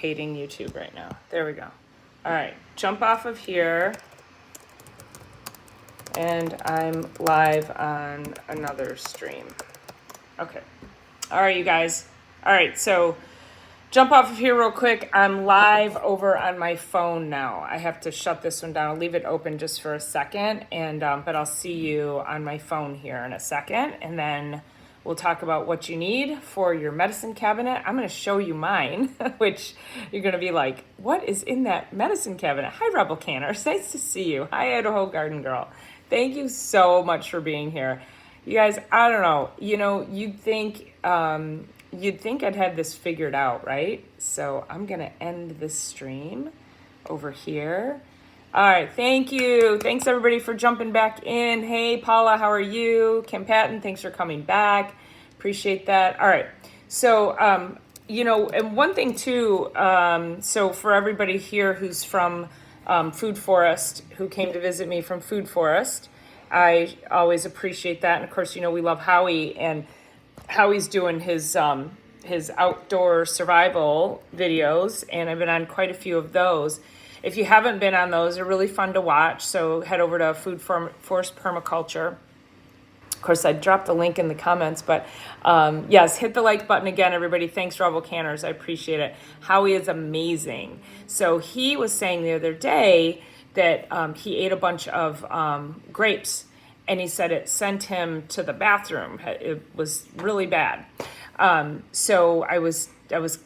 hating YouTube right now. There we go. All right, jump off of here. And I'm live on another stream. Okay. All right, you guys. All right, so jump off of here real quick. I'm live over on my phone now. I have to shut this one down. I'll leave it open just for a second, and but I'll see you on my phone here in a second, and then we'll talk about what you need for your medicine cabinet. I'm going to show you mine, which you're going to be like, what is in that medicine cabinet? Hi, Rebel Canners. Nice to see you. Hi, Idaho Garden Girl. Thank you so much for being here. You guys, I don't know, you'd think I'd had this figured out, right? So I'm going to end this stream over here. All right, thank you. Thanks, everybody, for jumping back in. Hey, Paula, how are you? Kim Patton, thanks for coming back. Appreciate that. All right, so, and one thing, too, so for everybody here who's from Food Forest, who came to visit me from Food Forest, I always appreciate that. And, of course, we love Howie, and Howie's doing his outdoor survival videos, and I've been on quite a few of those. If you haven't been on those, they're really fun to watch. So head over to Food Forest Permaculture. Of course, I dropped the link in the comments, but yes, hit the like button again, everybody. Thanks, Rebel Canners. I appreciate it. Howie is amazing. So he was saying the other day that he ate a bunch of grapes, and he said it sent him to the bathroom. It was really bad. So I was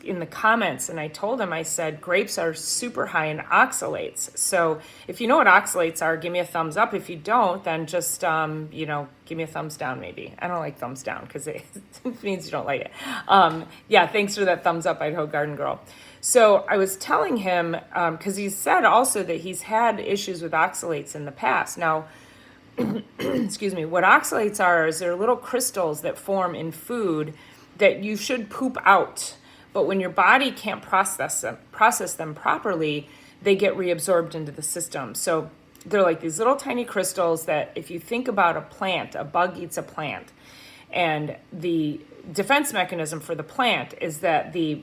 in the comments, and I told him, I said, grapes are super high in oxalates. So if you know what oxalates are, give me a thumbs up. If you don't, then just, give me a thumbs down maybe. I don't like thumbs down because it means you don't like it. Yeah, thanks for that thumbs up, Idaho Garden Girl. So I was telling him, because he said also that he's had issues with oxalates in the past. Now, excuse me, what oxalates are is they're little crystals that form in food that you should poop out. But when your body can't process them properly, they get reabsorbed into the system. So they're like these little tiny crystals that, if you think about a plant, a bug eats a plant, and the defense mechanism for the plant is that the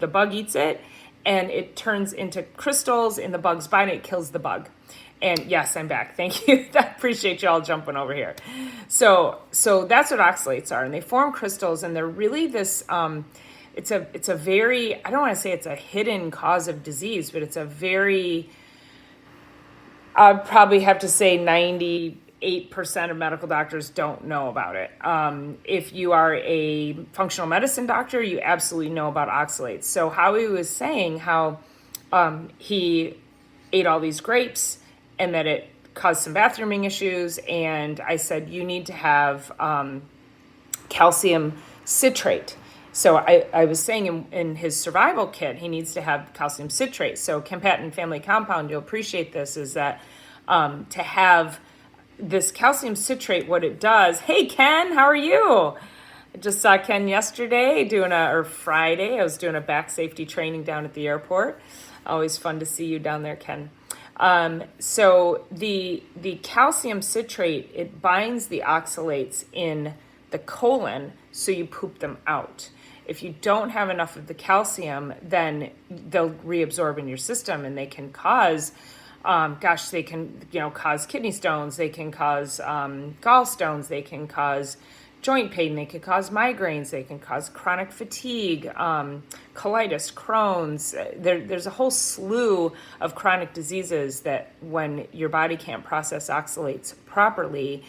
bug eats it, and it turns into crystals in the bug's body. It kills the bug. And yes, I'm back. Thank you. I appreciate you all jumping over here. So that's what oxalates are, and they form crystals, and they're really this. It's a very, I don't want to say it's a hidden cause of disease, but it's a very. I'd probably have to say 98% of medical doctors don't know about it. If you are a functional medicine doctor, you absolutely know about oxalates. So Howie was saying how he ate all these grapes, and that it caused some bathrooming issues. And I said, you need to have calcium citrate. So I was saying in his survival kit, he needs to have calcium citrate. So Kim Patton Family Compound, you'll appreciate this, is that to have this calcium citrate, what it does. Hey, Ken, how are you? I just saw Ken yesterday or Friday. I was doing a back safety training down at the airport. Always fun to see you down there, Ken. So the calcium citrate, it binds the oxalates in the colon, so you poop them out. If you don't have enough of the calcium, then they'll reabsorb in your system, and they can cause, they can, cause kidney stones. They can cause gallstones. They can cause joint pain. They can cause migraines. They can cause chronic fatigue, colitis, Crohn's. There's a whole slew of chronic diseases that when your body can't process oxalates properly,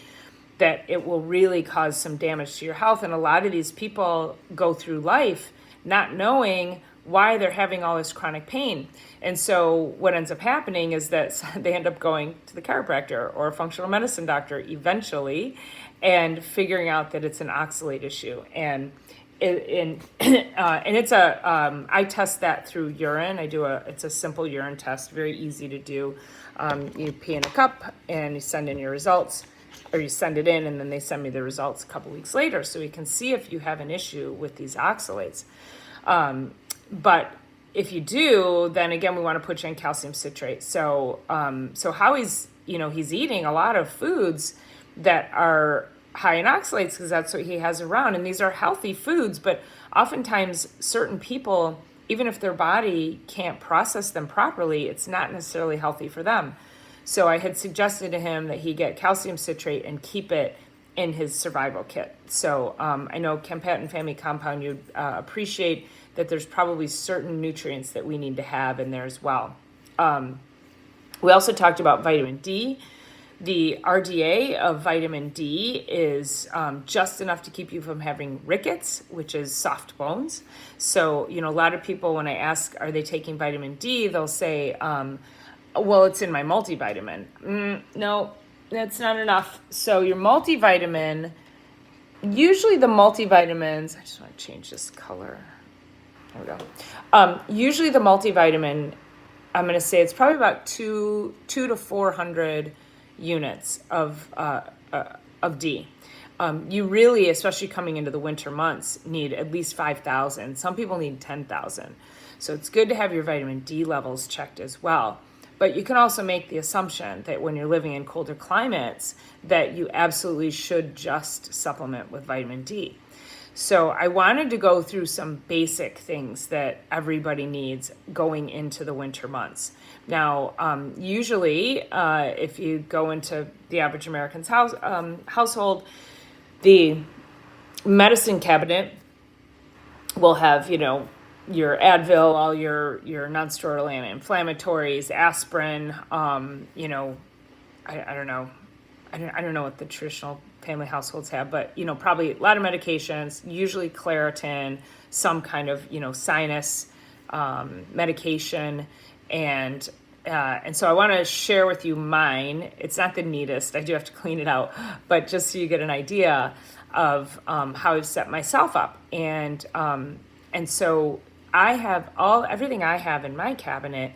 that it will really cause some damage to your health. And a lot of these people go through life not knowing why they're having all this chronic pain. And so what ends up happening is that they end up going to the chiropractor or a functional medicine doctor eventually, and figuring out that it's an oxalate issue. And it's I test that through urine. It's a simple urine test, very easy to do. You pee in a cup and you send in your results, or you send it in and then they send me the results a couple weeks later, so we can see if you have an issue with these oxalates. But if you do, then again, we want to put you in calcium citrate. So Howie's, he's eating a lot of foods that are high in oxalates because that's what he has around. And these are healthy foods, but oftentimes certain people even if their body can't process them properly, it's not necessarily healthy for them. So I had suggested to him that he get calcium citrate and keep it in his survival kit. So I know Campaten Family Compound, you'd appreciate that there's probably certain nutrients that we need to have in there as well. We also talked about vitamin D. The RDA of vitamin D is just enough to keep you from having rickets, which is soft bones. So, a lot of people, when I ask, are they taking vitamin D, they'll say, well, it's in my multivitamin. No, that's not enough. So your multivitamin, usually the multivitamins, I just want to change this color. There we go. Usually the multivitamin, I'm going to say it's probably about 2 to 400 units of D. You really, especially coming into the winter months, need at least 5,000. Some people need 10,000. So it's good to have your vitamin D levels checked as well. But you can also make the assumption that when you're living in colder climates, that you absolutely should just supplement with vitamin D. So I wanted to go through some basic things that everybody needs going into the winter months. Now, usually, if you go into the average American's household, the medicine cabinet will have, your Advil, all your non-steroidal anti-inflammatories, aspirin, I don't know. I don't know what the traditional family households have, but, probably a lot of medications, usually Claritin, some kind of, sinus medication. And so I want to share with you mine. It's not the neatest. I do have to clean it out, but just so you get an idea of how I've set myself up. And so I have everything I have in my cabinet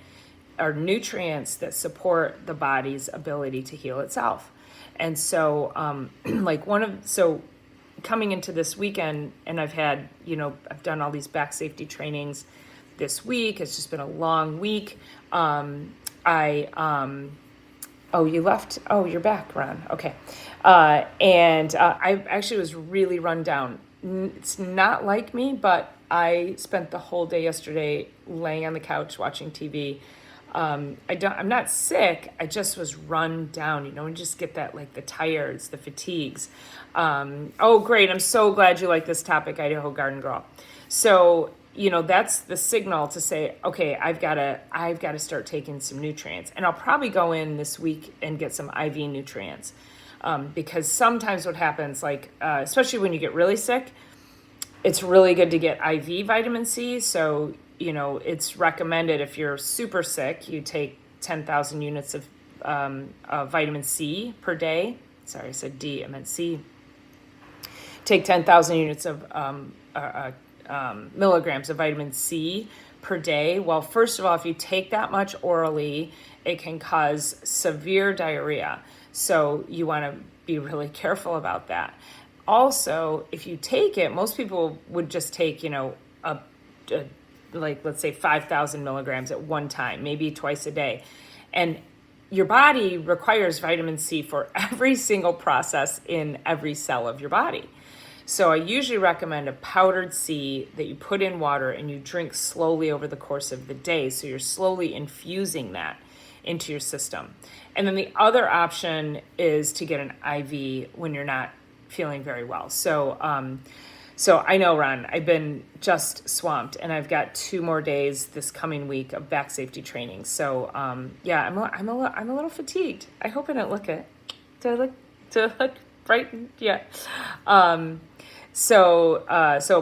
are nutrients that support the body's ability to heal itself. And so, coming into this weekend, and I've had, I've done all these back safety trainings this week. It's just been a long week. Oh, you left? Oh, you're back, Ron. Okay. And I actually was really run down. It's not like me, but I spent the whole day yesterday laying on the couch watching TV. I'm not sick. I just was run down, and just get that, like the tiredness, the fatigues. Oh, great. I'm so glad you like this topic, Idaho Garden Girl. So, that's the signal to say, okay, I've got to start taking some nutrients, and I'll probably go in this week and get some IV nutrients. Because sometimes what happens, especially when you get really sick, it's really good to get IV vitamin C. So, it's recommended if you're super sick, you take 10,000 units of vitamin C per day. Sorry, I said D, I meant C. Take 10,000 units of milligrams of vitamin C per day. Well, first of all, if you take that much orally, it can cause severe diarrhea. So you want to be really careful about that. Also, if you take it, most people would just take, let's say 5,000 milligrams at one time, maybe twice a day. And your body requires vitamin C for every single process in every cell of your body. So I usually recommend a powdered C that you put in water and you drink slowly over the course of the day. So you're slowly infusing that into your system. And then the other option is to get an IV when you're not feeling very well. So I know, Ron, I've been just swamped, and I've got 2 more days this coming week of back safety training. So I'm a little fatigued. I hope I don't look it. Do I look frightened? Yeah. So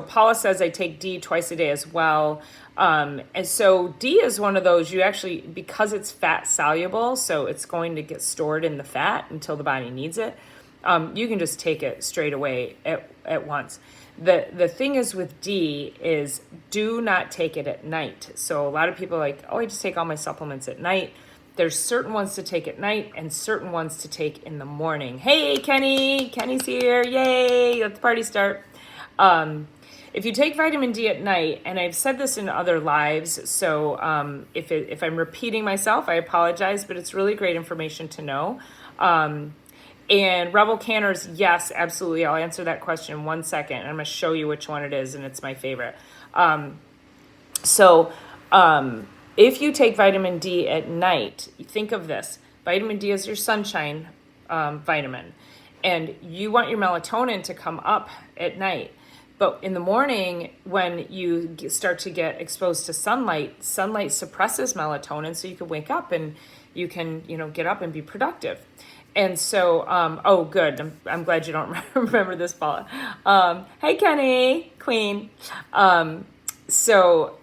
Paula says I take D twice a day as well. And so D is one of those you actually, because it's fat soluble, so it's going to get stored in the fat until the body needs it. You can just take it straight away at once. The thing is with D is do not take it at night. So a lot of people are like, oh, I just take all my supplements at night. There's certain ones to take at night and certain ones to take in the morning. Hey, Kenny's here. Yay, let the party start. If you take vitamin D at night, and I've said this in other lives, so if I'm repeating myself, I apologize, but it's really great information to know. And Rebel Canners, yes, absolutely. I'll answer that question in 1 second. I'm going to show you which one it is, and it's my favorite. So if you take vitamin D at night, think of this. Vitamin D is your sunshine vitamin. And you want your melatonin to come up at night. But in the morning, when you start to get exposed to sunlight suppresses melatonin, so you can wake up and you can, get up and be productive. And so, oh, good. I'm glad you don't remember this, Paula. Hey, Kenny, Queen. So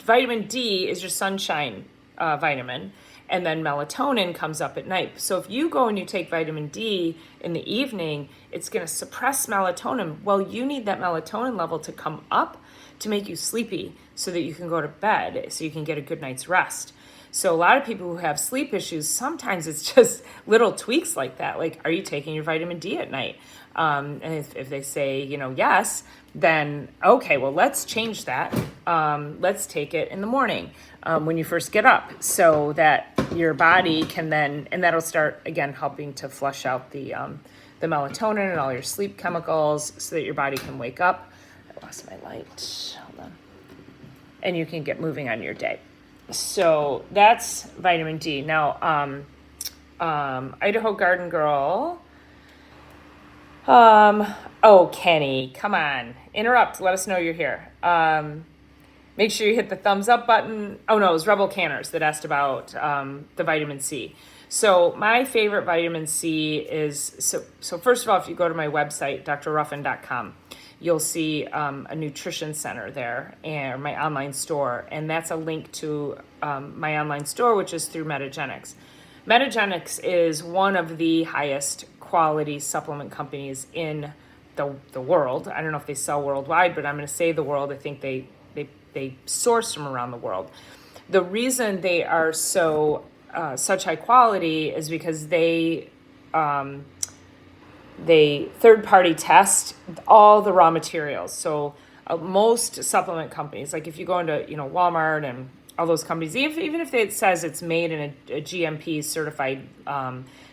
vitamin D is your sunshine vitamin, and then melatonin comes up at night. So if you go and you take vitamin D in the evening, it's going to suppress melatonin. Well, you need that melatonin level to come up to make you sleepy so that you can go to bed, so you can get a good night's rest. So a lot of people who have sleep issues, sometimes it's just little tweaks like that. Like, are you taking your vitamin D at night? And if they say, yes, then okay, well, let's change that. Let's take it in the morning when you first get up, so that your body can then, and that'll start again helping to flush out the melatonin and all your sleep chemicals, so that your body can wake up. I lost my light. Hold on. And you can get moving on your day. So that's vitamin D. Now, Idaho Garden Girl. Kenny, come on. Interrupt. Let us know you're here. Make sure you hit the thumbs up button. Oh, no, it was Rebel Canners that asked about the vitamin C. So my favorite vitamin C is, so first of all, if you go to my website, drruffin.com, you'll see a nutrition center there, and my online store, and that's a link to my online store, which is through Metagenics. Metagenics is one of the highest quality supplement companies in the world. I don't know if they sell worldwide, but I'm going to say the world. I think they source from around the world. The reason they are so such high quality is because they third-party test all the raw materials. So most supplement companies, like if you go into Walmart and all those companies, even if it says it's made in a GMP certified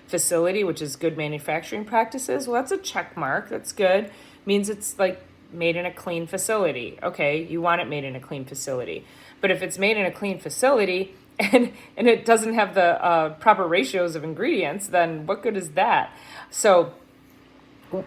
facility, which is good manufacturing practices, well, that's a check mark. That's good. Means it's like made in a clean facility. Okay, you want it made in a clean facility. But if it's made in a clean facility and it doesn't have the proper ratios of ingredients, then what good is that? So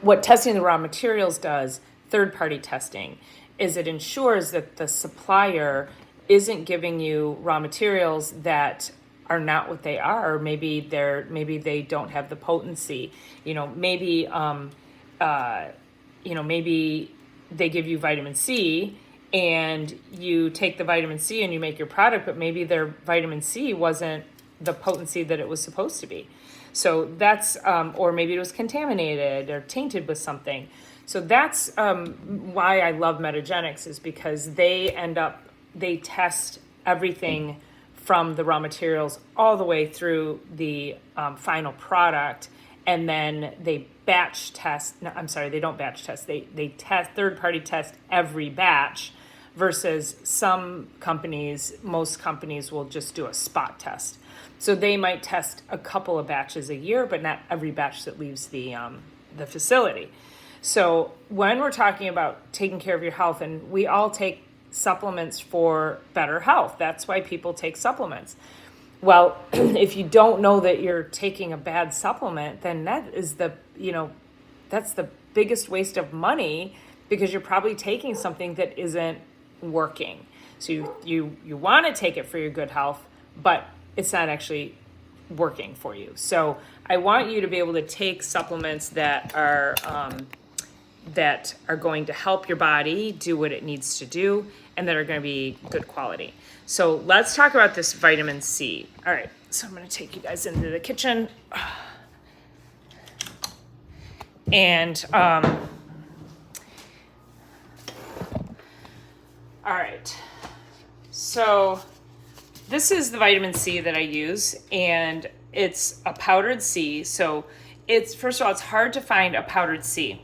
what testing the raw materials does, third-party testing, is it ensures that the supplier isn't giving you raw materials that are not what they are. Maybe they don't have the potency. Maybe they give you vitamin C, and you take the vitamin C and you make your product, but maybe their vitamin C wasn't the potency that it was supposed to be. So that's, or maybe it was contaminated or tainted with something. So that's why I love Metagenics, is because they test everything from the raw materials all the way through the final product. And then they batch test, no, I'm sorry, they don't batch test. They test, third-party test every batch, versus most companies will just do a spot test. So they might test a couple of batches a year, but not every batch that leaves the facility. So when we're talking about taking care of your health, and we all take supplements for better health, that's why people take supplements. Well, if you don't know that you're taking a bad supplement, then that is that's the biggest waste of money, because you're probably taking something that isn't working. So you want to take it for your good health, but it's not actually working for you. So I want you to be able to take supplements that are going to help your body do what it needs to do, and that are going to be good quality. So let's talk about this vitamin C. All right, so I'm going to take you guys into the kitchen. And all right, so this is the vitamin C that I use, and it's a powdered C. So first of all, it's hard to find a powdered C.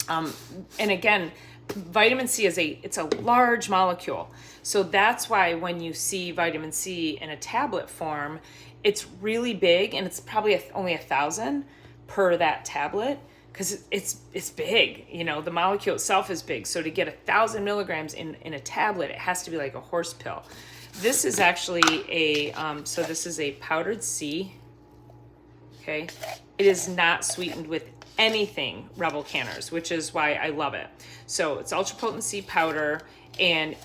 And again, vitamin C it's a large molecule. So that's why when you see vitamin C in a tablet form, it's really big, and it's probably only 1,000 per that tablet. because it's big, you know, the molecule itself is big. So to get 1,000 milligrams in a tablet, it has to be like a horse pill. This is actually so this is a powdered C. Okay, it is not sweetened with anything, Rebel Canners, which is why I love it. So it's ultra potent C powder, and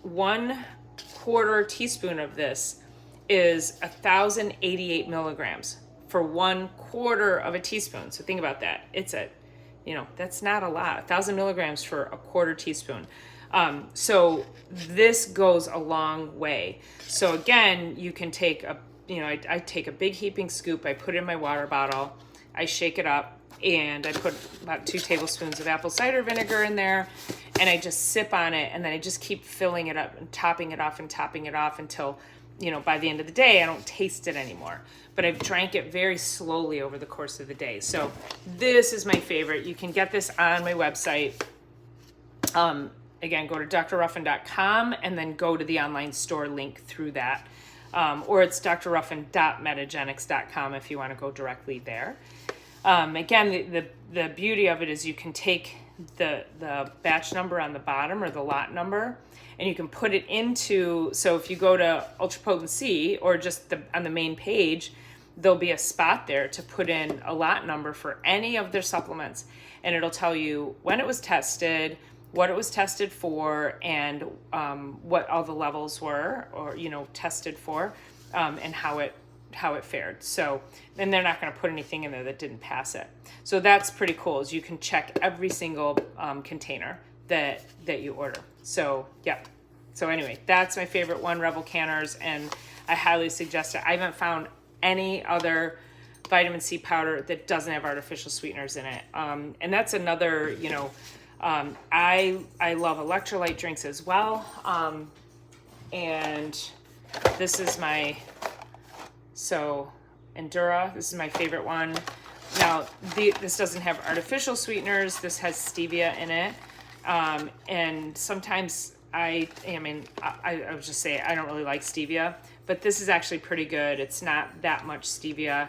1/4 teaspoon of this is 1,088 milligrams for 1/4 of a teaspoon. So think about that. It's that's not a lot. 1,000 milligrams for 1/4 teaspoon. So this goes a long way. So again, you can take I take a big heaping scoop, I put it in my water bottle, I shake it up, and I put about 2 tablespoons of apple cider vinegar in there, and I just sip on it, and then I just keep filling it up and topping it off until, by the end of the day, I don't taste it anymore. But I've drank it very slowly over the course of the day. So this is my favorite. You can get this on my website. Again, go to drruffin.com and then go to the online store link through that. Or it's drruffin.metagenics.com if you want to go directly there. Again, the beauty of it is you can take the batch number on the bottom or the lot number, and you can put it into, so if you go to Ultra Potent C or just on the main page, there'll be a spot there to put in a lot number for any of their supplements, and it'll tell you when it was tested, what it was tested for, and what all the levels were, or tested for, and how it fared. So then they're not going to put anything in there that didn't pass it. So that's pretty cool, is you can check every single container that you order. So yeah. So anyway, that's my favorite one, Rebel Canners, and I highly suggest it. I haven't found any other vitamin C powder that doesn't have artificial sweeteners in it. And that's another, I love electrolyte drinks as well. And this is Endura, this is my favorite one. Now, this doesn't have artificial sweeteners. This has stevia in it. And sometimes I would just say I don't really like stevia, but this is actually pretty good. It's not that much stevia,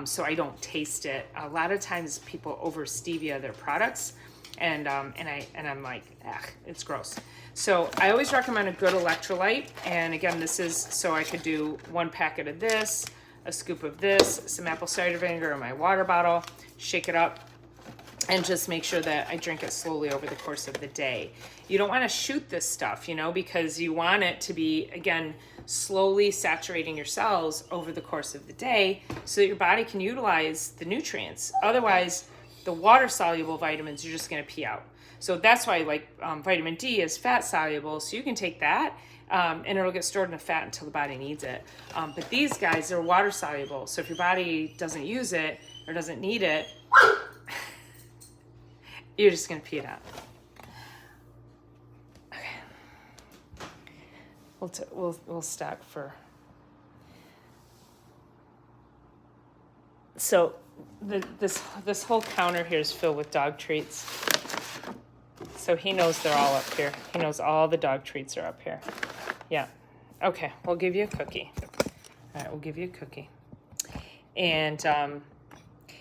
so I don't taste it. A lot of times people over stevia their products, and I'm like, it's gross. So I always recommend a good electrolyte. And again, this is, so I could do 1 packet of this, a scoop of this, some apple cider vinegar in my water bottle, shake it up, and just make sure that I drink it slowly over the course of the day. You don't want to shoot this stuff, because you want it to be, again, slowly saturating your cells over the course of the day so that your body can utilize the nutrients. Otherwise, the water-soluble vitamins you're just going to pee out. So that's why, vitamin D is fat-soluble, so you can take that, and it'll get stored in the fat until the body needs it. But these guys, they're water-soluble, so if your body doesn't use it or doesn't need it, you're just going to pee it out. Okay. We'll stack for... So this whole counter here is filled with dog treats. So he knows they're all up here. He knows all the dog treats are up here. Yeah. Okay, we'll give you a cookie. All right, we'll give you a cookie. And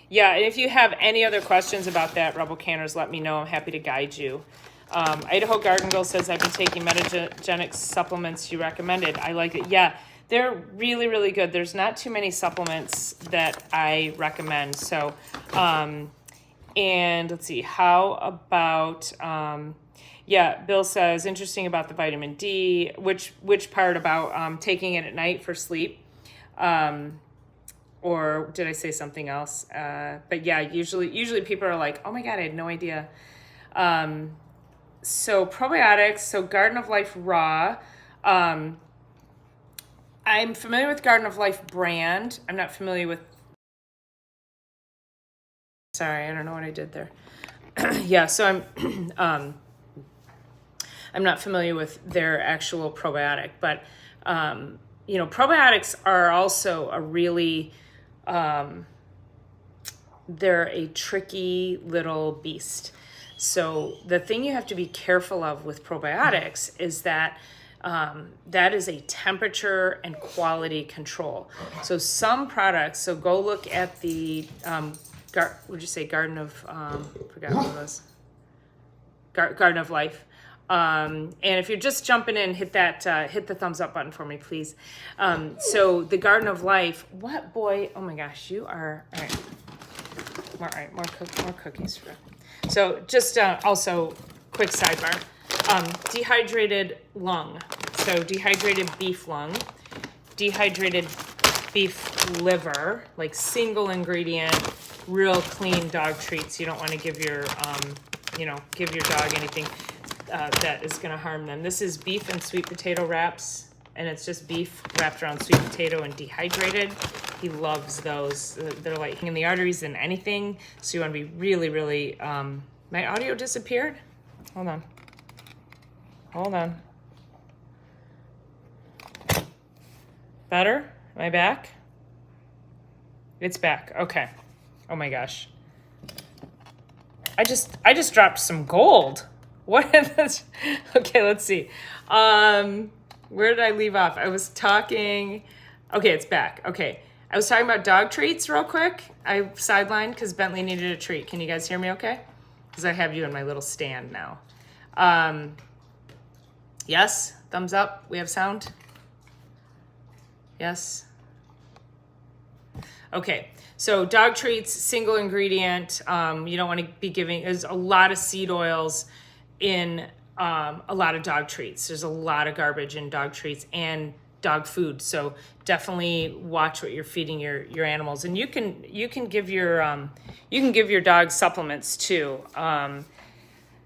yeah, if you have any other questions about that, Rebel Canners, let me know. I'm happy to guide you. Idaho Garden Girl says, I've been taking Metagenics supplements you recommended. I like it. Yeah, they're really, really good. There's not too many supplements that I recommend. So, and let's see, how about, Bill says, interesting about the vitamin D. Which part about taking it at night for sleep? Or did I say something else? But yeah, usually people are like, oh my God, I had no idea. So probiotics, so Garden of Life Raw. I'm familiar with Garden of Life brand. I'm not familiar with, sorry, I don't know what I did there. Yeah, so I'm not familiar with their actual probiotic, but probiotics are also a really, they're a tricky little beast. So the thing you have to be careful of with probiotics is that that is a temperature and quality control. So some products, so go look at the would you say Garden of, forgot what it was. Garden of Life. And if you're just jumping in, hit the thumbs up button for me, please. So the Garden of Life, what boy, oh my gosh, you are, all right, more cookies. So just also, quick sidebar, dehydrated lung. So dehydrated beef lung, dehydrated beef liver, like single ingredient, real clean dog treats. You don't want to give your, give your dog anything that is going to harm them. This is beef and sweet potato wraps, and it's just beef wrapped around sweet potato and dehydrated. He loves those. They're like in the arteries than anything. So you want to be really, really, my audio disappeared. Hold on. Better? Am I back? It's back. Okay. Oh my gosh. I just dropped some gold. What is this? Okay, let's see. Where did I leave off? I was talking. Okay, it's back. Okay. I was talking about dog treats real quick. I sidelined because Bentley needed a treat. Can you guys hear me okay? Because I have you in my little stand now. Yes? Thumbs up. We have sound? Yes? Okay. So dog treats, single ingredient. You don't want to be giving, there's a lot of seed oils in a lot of dog treats. There's a lot of garbage in dog treats and dog food. So definitely watch what you're feeding your animals. And you can give your dog supplements too.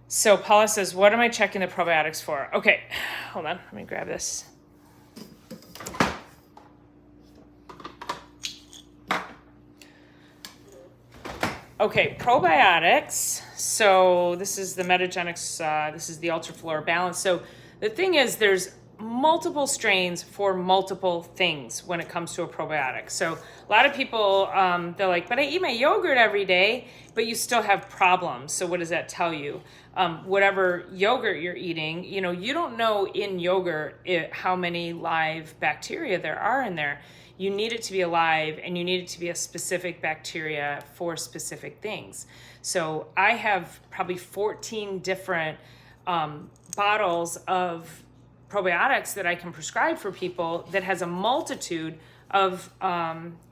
So Paula says, what am I checking the probiotics for? Okay, hold on, let me grab this. Okay, probiotics. So this is the Metagenics, this is the Ultraflora Balance. So the thing is, there's multiple strains for multiple things when it comes to a probiotic. So a lot of people, they're like, but I eat my yogurt every day, but you still have problems. So what does that tell you? Whatever yogurt you're eating, you don't know in yogurt how many live bacteria there are in there. You need it to be alive, and you need it to be a specific bacteria for specific things. So I have probably 14 different bottles of probiotics that I can prescribe for people that has a multitude of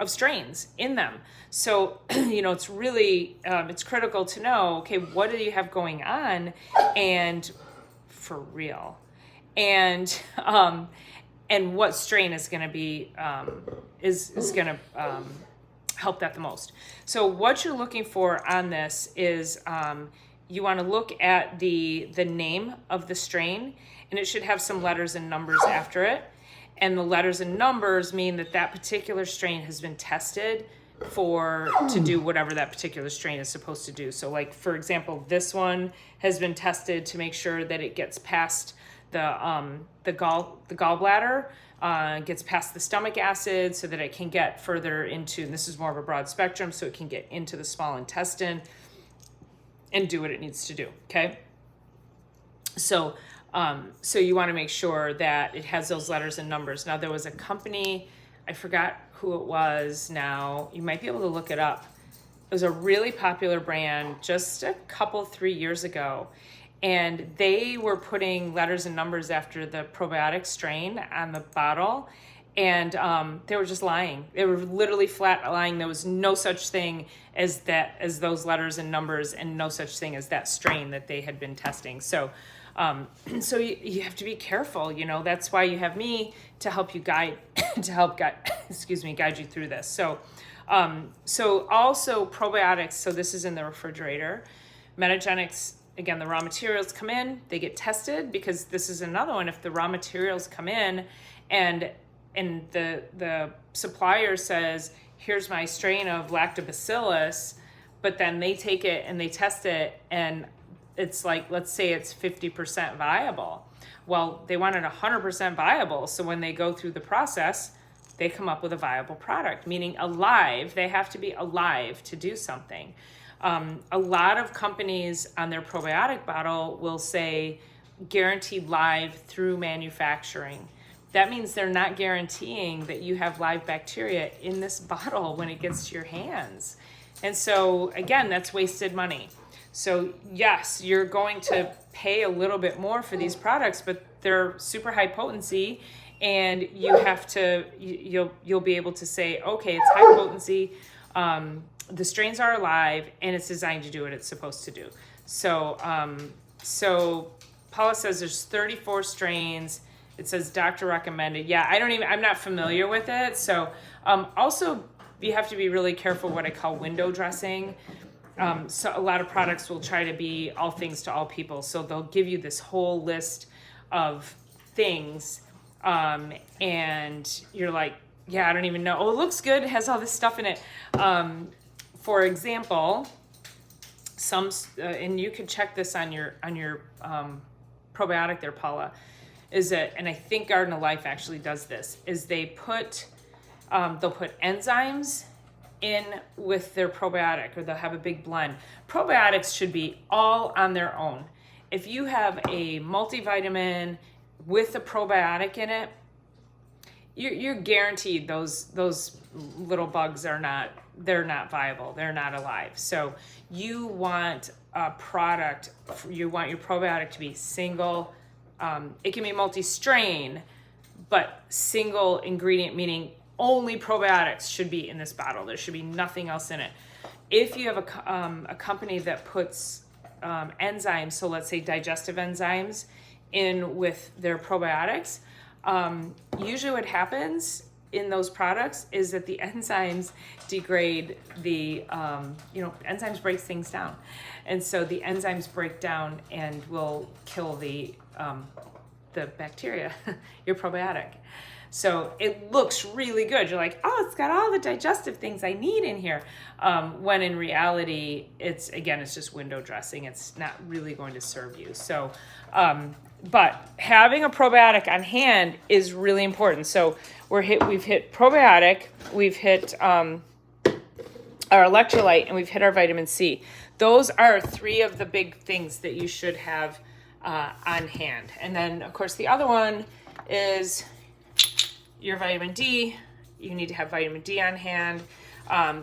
strains in them. So, it's really, it's critical to know, okay, what do you have going on, and for real, and what strain is going to be, is going to help that the most. So what you're looking for on this is, you want to look at the name of the strain, and it should have some letters and numbers after it. And the letters and numbers mean that particular strain has been tested to do whatever that particular strain is supposed to do. So like, for example, this one has been tested to make sure that it gets past the gallbladder, gets past the stomach acid so that it can get further into, and this is more of a broad spectrum, so it can get into the small intestine and do what it needs to do, okay? So you want to make sure that it has those letters and numbers. Now, there was a company, I forgot who it was now. You might be able to look it up. It was a really popular brand just a couple, 3 years ago. And they were putting letters and numbers after the probiotic strain on the bottle. And they were just lying. They were literally flat lying. There was no such thing as those letters and numbers, and no such thing as that strain that they had been testing. So you have to be careful. That's why you have me to help you guide you through this. So also probiotics. So this is in the refrigerator. Metagenics. Again, the raw materials come in, they get tested, because this is another one. If the raw materials come in and the supplier says, here's my strain of lactobacillus, but then they take it and they test it, and it's like, let's say it's 50% viable. Well, they want it 100% viable. So when they go through the process, they come up with a viable product, meaning alive. They have to be alive to do something. A lot of companies on their probiotic bottle will say guaranteed live through manufacturing. That means they're not guaranteeing that you have live bacteria in this bottle when it gets to your hands. And so again, that's wasted money. So yes, you're going to pay a little bit more for these products, but they're super high potency, and you have to you'll be able to say, okay, it's high potency, the strains are alive, and it's designed to do what it's supposed to do. So so Paula says there's 34 strains. It says doctor recommended. Yeah, I'm not familiar with it. So also you have to be really careful what I call window dressing. So a lot of products will try to be all things to all people. So they'll give you this whole list of things, and you're like, yeah, I don't even know. Oh, it looks good. It has all this stuff in it. For example, and you can check this on your probiotic there, Paula, is that, and I think Garden of Life actually does this, is they'll put enzymes in with their probiotic, or they'll have a big blend. Probiotics should be all on their own. If you have a multivitamin with a probiotic in it, you're guaranteed those little bugs are not viable. They're not alive. So you want a product, you want your probiotic to be single. It can be multi-strain, but single ingredient, meaning only probiotics should be in this bottle. There should be nothing else in it. If you have a company that puts enzymes, so let's say digestive enzymes, in with their probiotics, usually what happens in those products is that the enzymes degrade the, enzymes break things down. And so the enzymes break down and will kill the bacteria, your probiotic. So it looks really good. You're like, oh, it's got all the digestive things I need in here. When in reality, it's just window dressing. It's not really going to serve you. So, but having a probiotic on hand is really important. So we've hit probiotic, we've hit our electrolyte, and we've hit our vitamin C. Those are three of the big things that you should have on hand. And then, of course, the other one is your vitamin D. You need to have vitamin D on hand.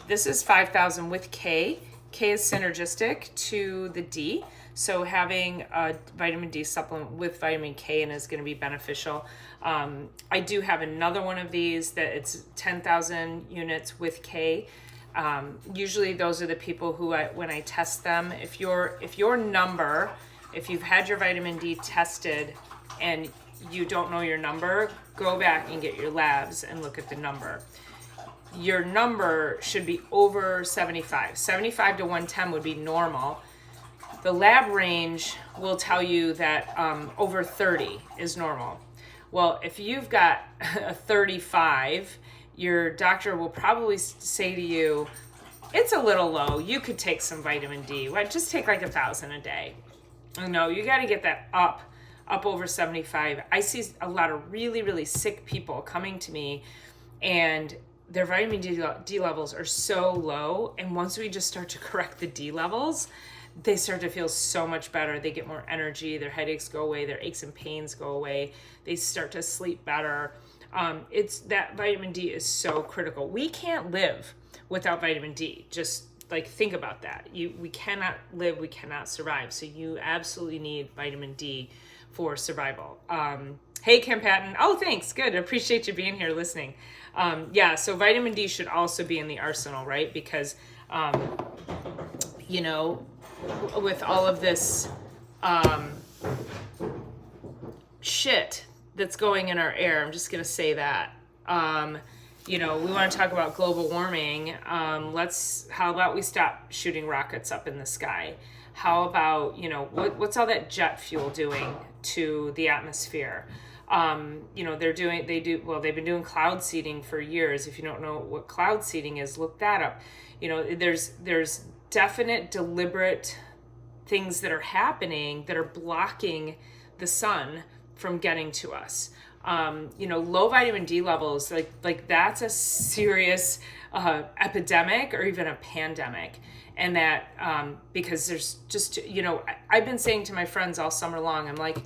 This is 5,000 with K. K is synergistic to the D. So having a vitamin D supplement with vitamin K in is going to be beneficial. I do have another one of these that it's 10,000 units with K. Usually those are the people who, when I test them, if you've had your vitamin D tested and you don't know your number, go back and get your labs and look at the number. Your number should be over 75. 75 to 110 would be normal. The lab range will tell you that over 30 is normal. Well, if you've got a 35, your doctor will probably say to you, it's a little low. You could take some vitamin D. Well, just take like 1,000 a day. No, you got to get that up over 75. I see a lot of really, really sick people coming to me, and their vitamin D levels are so low. And once we just start to correct the D levels, they start to feel so much better. They get more energy. Their headaches go away. Their aches and pains go away. They start to sleep better. It's that vitamin D is so critical. We can't live without vitamin D. Just like think about that. We cannot live. We cannot survive. So you absolutely need vitamin D for survival. Hey, Kim Patton. Oh, thanks. Good. I appreciate you being here listening. So vitamin D should also be in the arsenal, right? Because, with all of this shit that's going in our air, I'm just going to say that. We want to talk about global warming. How about we stop shooting rockets up in the sky? How about, what's all that jet fuel doing to the atmosphere? They've been doing cloud seeding for years. If you don't know what cloud seeding is, look that up. There's definite deliberate things that are happening that are blocking the sun from getting to us. Low vitamin D levels, like that's a serious epidemic or even a pandemic. And that, because there's just, I've been saying to my friends all summer long, I'm like,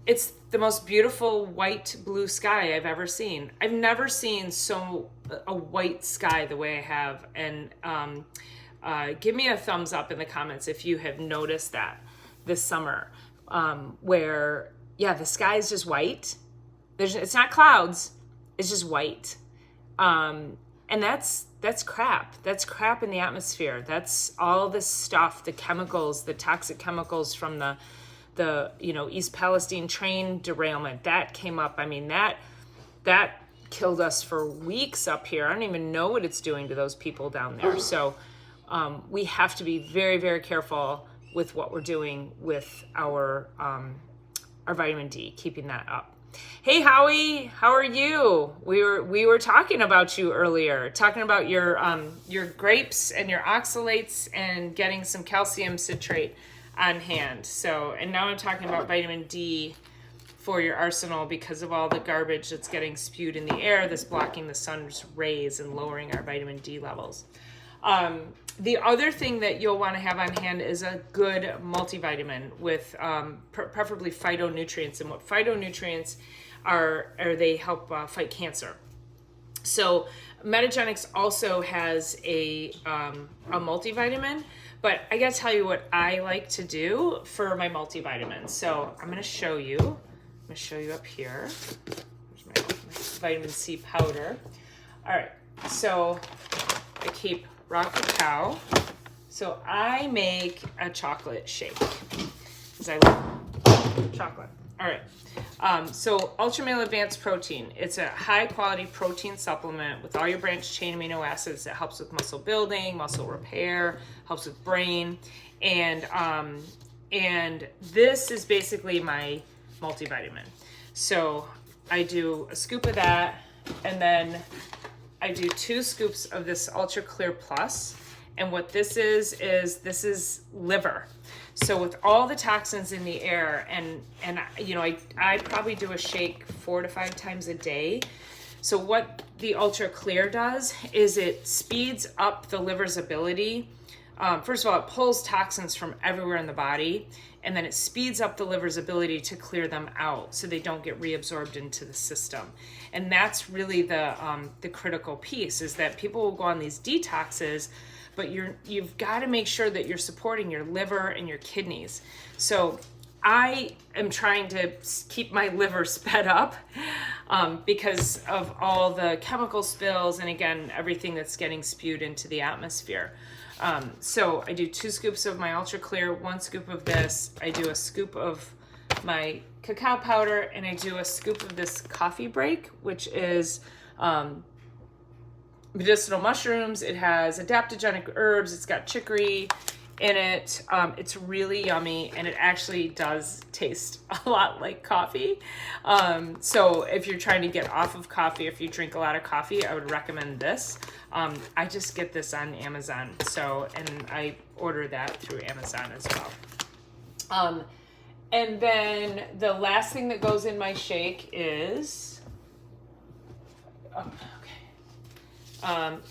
it's the most beautiful white blue sky I've ever seen. I've never seen a white sky the way I have. And give me a thumbs up in the comments if you have noticed that this summer, where, yeah, the sky is just white. It's not clouds, it's just white. And that's crap. That's crap in the atmosphere. That's all this stuff, the chemicals, the toxic chemicals from the East Palestine train derailment that came up. I mean, that killed us for weeks up here. I don't even know what it's doing to those people down there. So we have to be very, very careful with what we're doing with our vitamin D, keeping that up. Hey Howie, how are you? We were talking about you earlier, talking about your grapes and your oxalates and getting some calcium citrate on hand. So, and now I'm talking about vitamin D for your arsenal because of all the garbage that's getting spewed in the air that's blocking the sun's rays and lowering our vitamin D levels. The other thing that you'll want to have on hand is a good multivitamin with preferably phytonutrients. And what phytonutrients are they help fight cancer. So Metagenics also has a multivitamin, but I gotta tell you what I like to do for my multivitamins. So I'm gonna show you. I'm gonna show you up here. There's my vitamin C powder. All right, so I keep raw cacao. So I make a chocolate shake because I love chocolate. All right. So Ultramale Advanced Protein. It's a high quality protein supplement with all your branched chain amino acids that helps with muscle building, muscle repair, helps with brain. And this is basically my multivitamin. So I do a scoop of that, and then I do 2 scoops of this Ultra Clear Plus. And what this is liver. So with all the toxins in the air, and I probably do a shake 4 to 5 times a day. So what the Ultra Clear does is it speeds up the liver's ability. First of all, it pulls toxins from everywhere in the body, and then it speeds up the liver's ability to clear them out so they don't get reabsorbed into the system. And that's really the critical piece, is that people will go on these detoxes, but you've got to make sure that you're supporting your liver and your kidneys. So I am trying to keep my liver sped up because of all the chemical spills and, again, everything that's getting spewed into the atmosphere. So I do 2 scoops of my Ultra Clear, 1 scoop of this. I do a scoop of my cacao powder, and I do a scoop of this coffee break, which is medicinal mushrooms. It has adaptogenic herbs. It's got chicory in it. It's really yummy, and it actually does taste a lot like coffee. So if you're trying to get off of coffee, if you drink a lot of coffee, I would recommend this. I just get this on Amazon. So, and I order that through Amazon as well. And then the last thing that goes in my shake is,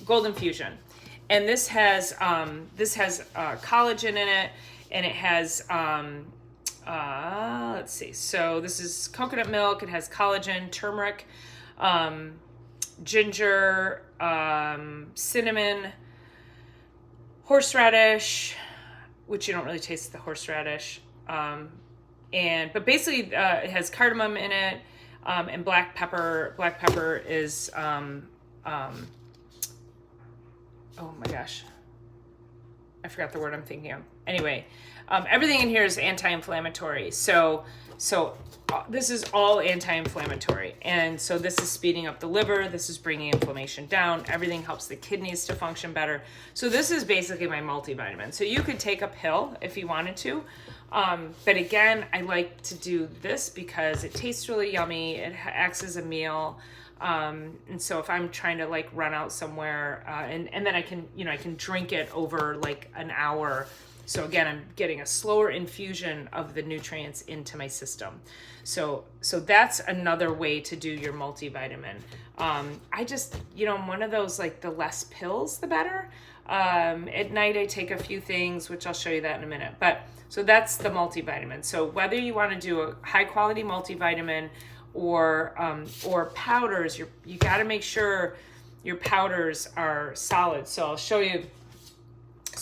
Golden Fusion. And this has collagen in it, and it has, let's see. So this is coconut milk. It has collagen, turmeric, ginger, cinnamon, horseradish, which you don't really taste the horseradish. But basically, it has cardamom in it, and black pepper. Black pepper is, oh my gosh, I forgot the word I'm thinking of. Anyway, everything in here is anti-inflammatory. So this is all anti-inflammatory. And so this is speeding up the liver. This is bringing inflammation down. Everything helps the kidneys to function better. So this is basically my multivitamin. So you could take a pill if you wanted to. But again, I like to do this because it tastes really yummy. It acts as a meal. And so if I'm trying to like run out somewhere, and then I can drink it over like an hour. So again, I'm getting a slower infusion of the nutrients into my system. So that's another way to do your multivitamin. I just, I'm one of those, like, the less pills, the better. At night I take a few things, which I'll show you that in a minute. But so that's the multivitamin. So whether you want to do a high quality multivitamin or powders, you got to make sure your powders are solid. So I'll show you.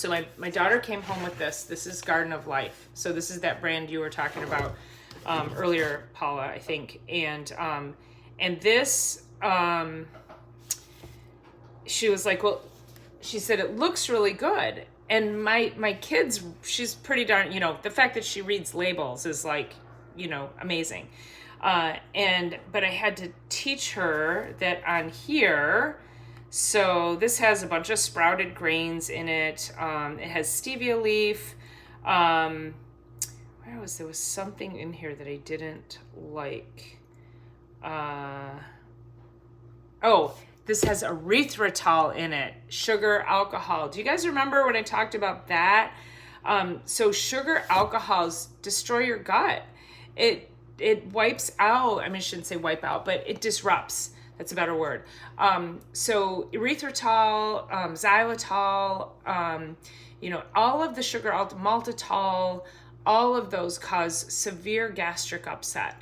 So my daughter came home with this. This is Garden of Life. So this is that brand you were talking about earlier, Paula, I think. And this, she was like, well, she said, it looks really good. And my kids, she's pretty darn, the fact that she reads labels is like, amazing. But I had to teach her that on here, so this has a bunch of sprouted grains in it. It has stevia leaf. There was something in here that I didn't like. This has erythritol in it, sugar, alcohol. Do you guys remember when I talked about that? So sugar, alcohols destroy your gut. It wipes out, I shouldn't say wipe out, but it disrupts. That's a better word. So erythritol, xylitol, all of the sugar, maltitol, all of those cause severe gastric upset.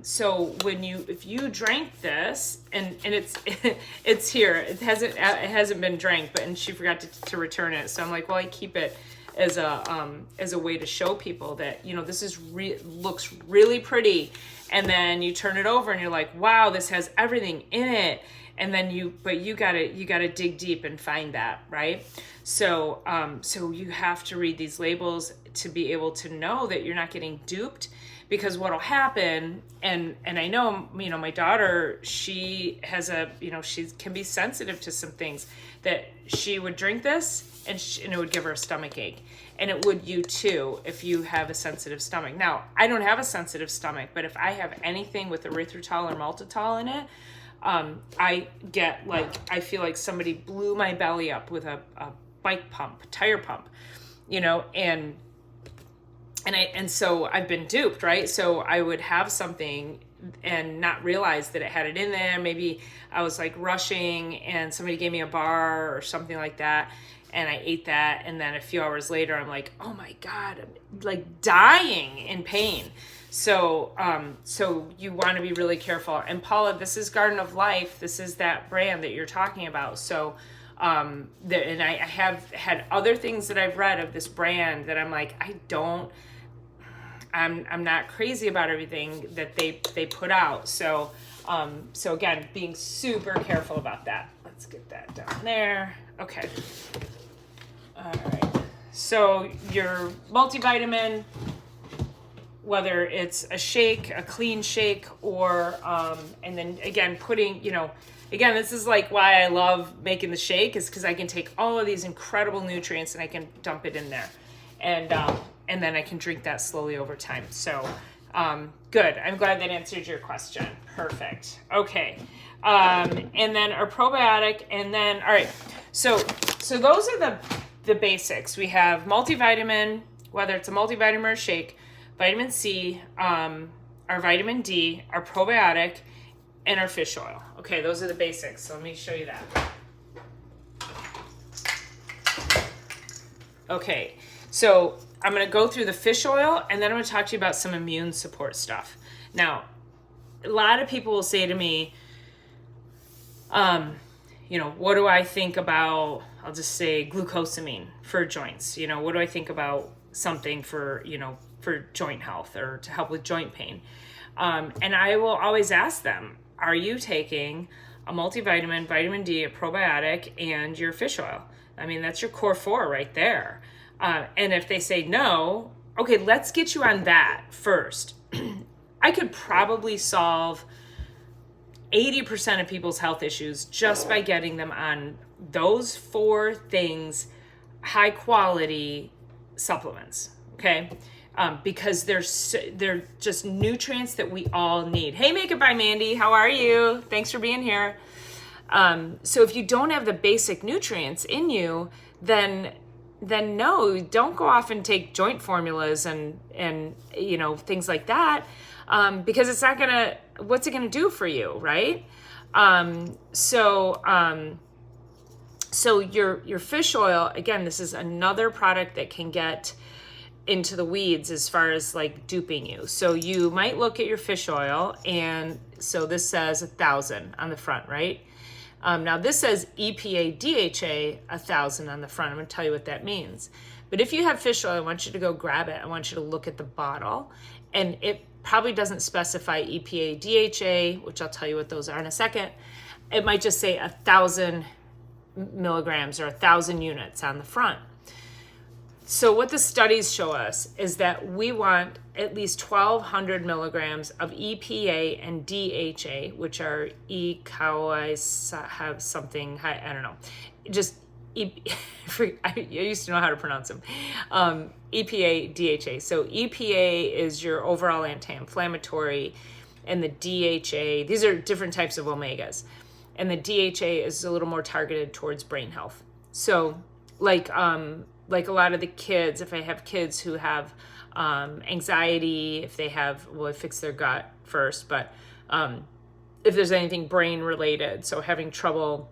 So if you drank this, and it's here, it hasn't been drank, and she forgot to return it. So I'm like, well, I keep it as a way to show people that, this is looks really pretty. And then you turn it over and you're like, wow, this has everything in it. And then you gotta dig deep and find that, right? So you have to read these labels to be able to know that you're not getting duped, because what'll happen, and I know, my daughter, she has she can be sensitive to some things, that she would drink this and it would give her a stomach ache. And it would you too if you have a sensitive stomach. Now, I don't have a sensitive stomach, but if I have anything with erythritol or maltitol in it, I feel like somebody blew my belly up with a bike pump, tire pump, and so I've been duped, right? So I would have something and not realize that it had it in there. Maybe I was like rushing and somebody gave me a bar or something like that, and I ate that, and then a few hours later I'm like, oh my God, I'm like dying in pain. So you want to be really careful. And Paula, this is Garden of Life. This is that brand that you're talking about. So and I have had other things that I've read of this brand that I'm like, I'm not crazy about everything that they put out. So again, being super careful about that. Let's get that down there. Okay. All right. So your multivitamin, whether it's a shake, a clean shake, or and then again putting, again, this is like why I love making the shake, is because I can take all of these incredible nutrients and I can dump it in there, and then I can drink that slowly over time. So good. I'm glad that answered your question. Perfect. Okay. And then our probiotic, and then all right. So those are the basics. We have multivitamin, whether it's a multivitamin or a shake, vitamin C, our vitamin D, our probiotic, and our fish oil. Okay, those are the basics. So let me show you that. Okay, so I'm going to go through the fish oil, and then I'm going to talk to you about some immune support stuff. Now, a lot of people will say to me, what do I think about, I'll just say glucosamine for joints? What do I think about something for joint health or to help with joint pain? And I will always ask them, are you taking a multivitamin, vitamin D, a probiotic, and your fish oil? That's your core four right there. And if they say no, okay, let's get you on that first. I could probably solve 80% of people's health issues just by getting them on those four things, high quality supplements, okay? Because they're just nutrients that we all need. Hey, Makeup by Mandy, how are you? Thanks for being here. So if you don't have the basic nutrients in you, then no, don't go off and take joint formulas and things like that, because it's not gonna, what's it gonna do for you, right? So your fish oil, again, this is another product that can get into the weeds as far as like duping you. So you might look at your fish oil, and so this says 1,000 on the front, right? Now this says EPA, DHA, 1,000 on the front. I'm going to tell you what that means. But if you have fish oil, I want you to go grab it. I want you to look at the bottle. And it probably doesn't specify EPA, DHA, which I'll tell you what those are in a second. It might just say 1,000 milligrams or 1,000 units on the front. So what the studies show us is that we want at least 1,200 milligrams of EPA and DHA, which are have something, I don't know, just I used to know how to pronounce them. EPA, DHA. So EPA is your overall anti-inflammatory, and the DHA, these are different types of omegas. And the DHA is a little more targeted towards brain health. So like a lot of the kids, if I have kids who have anxiety, if they have, well, I fix their gut first, but if there's anything brain related, so having trouble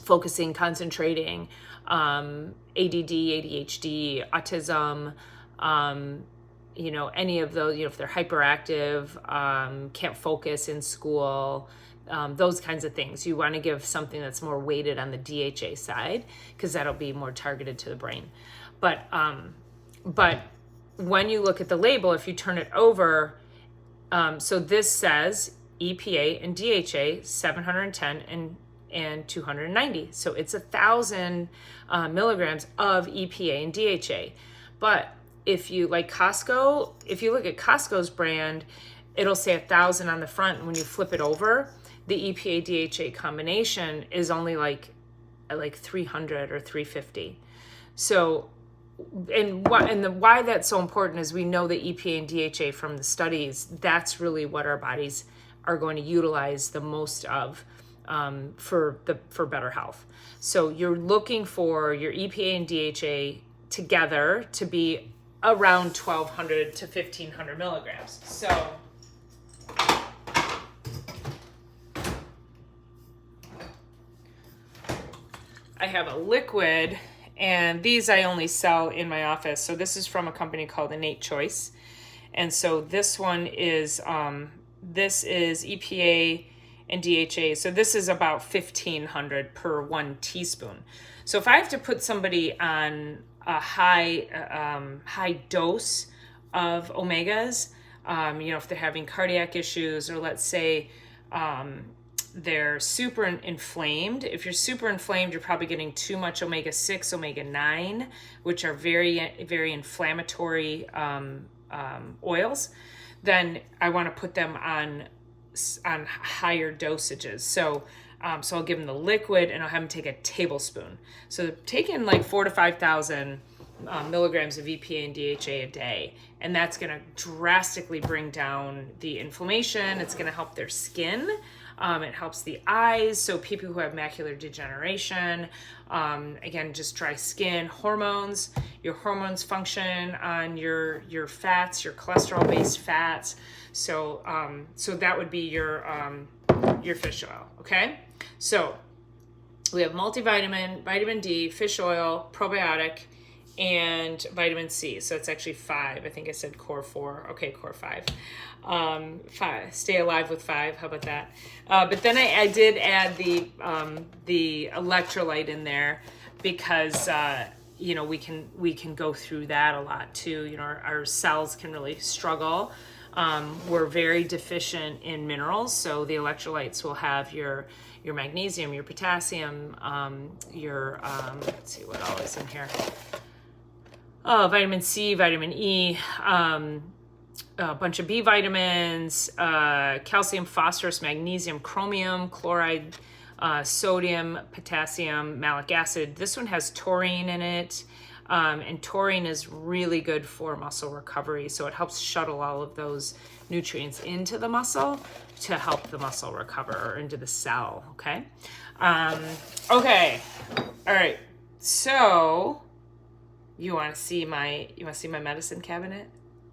focusing, concentrating, ADD, ADHD, autism, any of those, if they're hyperactive, can't focus in school, those kinds of things. You want to give something that's more weighted on the DHA side because that'll be more targeted to the brain. But when you look at the label, if you turn it over, so this says EPA and DHA 710 and 290. So it's 1,000 milligrams of EPA and DHA. But if you like Costco, if you look at Costco's brand, it'll say 1,000 on the front. And when you flip it over, the EPA DHA combination is only like 300 or 350. So, why that's so important is we know that EPA and DHA from the studies, that's really what our bodies are going to utilize the most of for better health. So you're looking for your EPA and DHA together to be around 1,200 to 1,500 milligrams. So I have a liquid, and these I only sell in my office. So this is from a company called Innate Choice. And so this one is, this is EPA and DHA. So this is about 1,500 per 1 teaspoon. So if I have to put somebody on a high dose of omegas, if they're having cardiac issues, or let's say they're super inflamed. If you're super inflamed, you're probably getting too much omega-6, omega-9, which are very, very inflammatory oils. Then I want to put them on higher dosages. So I'll give them the liquid, and I'll have them take a tablespoon. So taking like 4,000 to 5,000 milligrams of EPA and DHA a day, and that's going to drastically bring down the inflammation. It's going to help their skin. It helps the eyes. So people who have macular degeneration, again, just dry skin, hormones. Your hormones function on your fats, your cholesterol-based fats. So that would be your fish oil. Okay. So we have multivitamin, vitamin D, fish oil, probiotic, and vitamin C. So it's actually 5. I think I said core 4. Okay, core 5. 5. Stay alive with 5. How about that? But then I did add the electrolyte in there because we can go through that a lot too. Our cells can really struggle. We're very deficient in minerals, so the electrolytes will have your magnesium, your potassium, let's see what all is in here. Vitamin C, vitamin E, a bunch of B vitamins, calcium, phosphorus, magnesium, chromium, chloride, sodium, potassium, malic acid. This one has taurine in it, and taurine is really good for muscle recovery. So it helps shuttle all of those nutrients into the muscle to help the muscle recover, or into the cell. Okay. Okay. All right. So you want to see my medicine cabinet?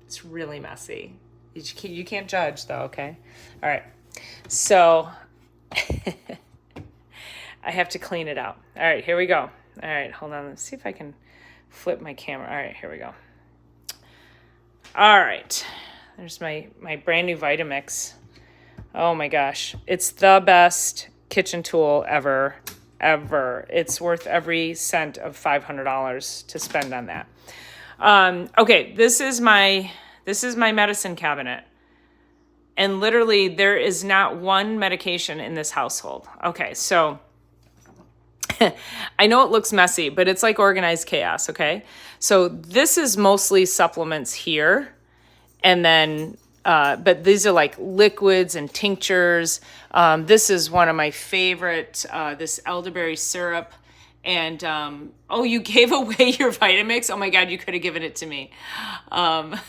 It's really messy. You can't judge though. Okay. All right. So I have to clean it out. All right, here we go. All right, hold on. Let's see if I can flip my camera. All right, here we go. All right. There's my brand new Vitamix. Oh my gosh. It's the best kitchen tool ever. It's worth every cent of $500 to spend on that. Okay, this is my medicine cabinet. And literally there is not one medication in this household. Okay, so I know it looks messy, but it's like organized chaos, okay? So this is mostly supplements here. And then, but these are like liquids and tinctures. This is one of my favorite, this elderberry syrup. And, oh, you gave away your Vitamix? Oh my God, you could have given it to me. Oh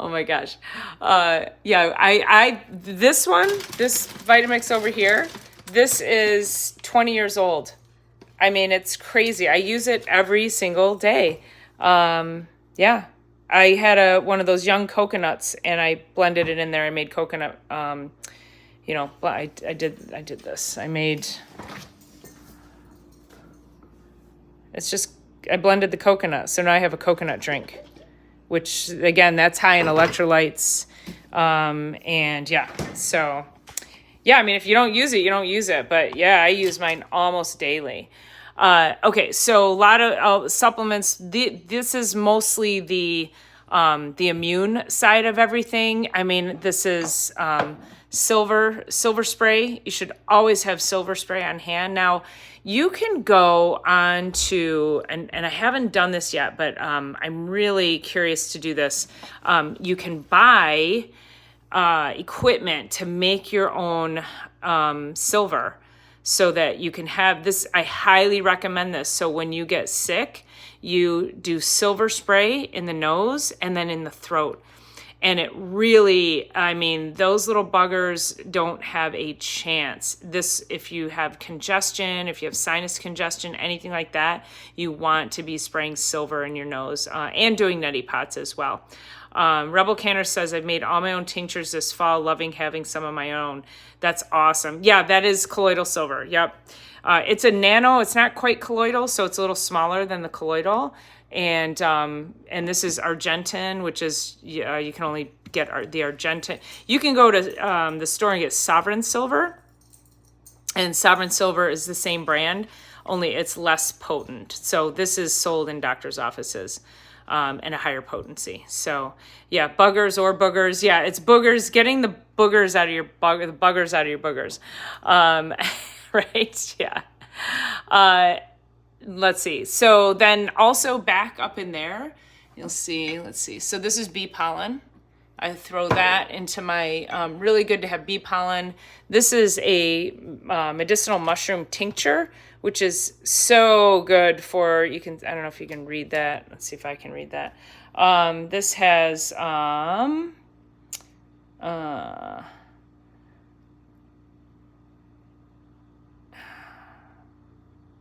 my gosh. Yeah, this Vitamix over here, this is 20 years old. I mean, it's crazy. I use it every single day. Yeah. I had one of those young coconuts and I blended it in there. I made coconut, I did this. I blended the coconut. So now I have a coconut drink, which again, that's high in electrolytes. And yeah, so yeah, I mean, if you don't use it, you don't use it. But yeah, I use mine almost daily. Okay, so a lot of supplements. This is mostly the immune side of everything. I mean, this is silver spray. You should always have silver spray on hand. Now, you can go on to, and I haven't done this yet, but I'm really curious to do this. You can buy equipment to make your own silver so that you can have this. I highly recommend this. So when you get sick, you do silver spray in the nose and then in the throat. And it really, I mean, those little buggers don't have a chance. If you have congestion, if you have sinus congestion, anything like that, you want to be spraying silver in your nose and doing neti pots as well. Rebel Canner says, I've made all my own tinctures this fall, loving having some of my own. That's awesome. Yeah, that is colloidal silver. Yep. It's a nano. It's not quite colloidal, so it's a little smaller than the colloidal. And this is Argentin, which is, you can only get the Argentin. You can go to the store and get Sovereign Silver. And Sovereign Silver is the same brand, only it's less potent. So this is sold in doctor's offices and a higher potency. So yeah, buggers or boogers. Yeah, it's boogers, getting the boogers out of your the buggers out of your boogers. Right? Yeah. Let's see. So then also back up in there, you'll see, let's see. So this is bee pollen. I throw that into my, really good to have bee pollen. This is a medicinal mushroom tincture, which is so good for, I don't know if you can read that. Let's see if I can read that. This has,